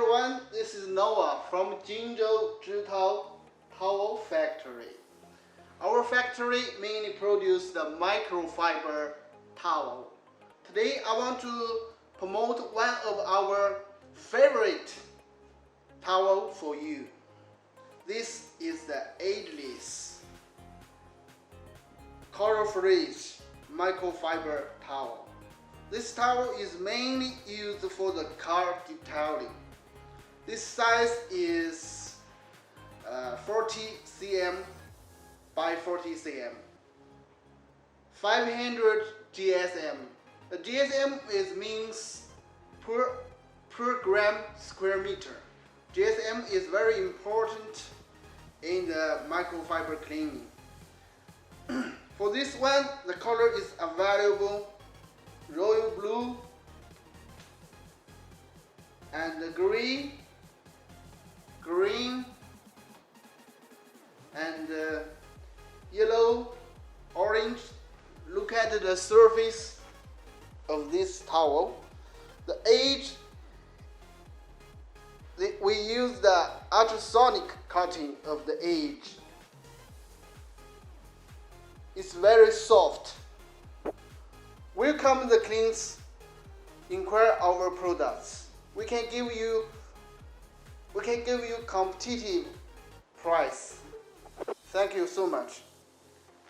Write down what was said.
everyone, this is Noah from Jinzhou Zhitao Towel Factory. Our factory mainly produces the microfiber towel. Today I want to promote one of our favorite towel for you. This is the Edgeless color-free microfiber towel. This towel is mainly used for the car detailing. This size is 40 cm by 40 cm, 500 GSM. The GSM means per gram square meter. GSM is very important in the microfiber cleaning. For this one, the color is available: royal blue and the green and yellow, orange. Look at the surface of this towel. The edge, we use the ultrasonic cutting of the edge. It's very soft. Welcome the clients. Inquire our products. We can give you competitive price. Thank you so much.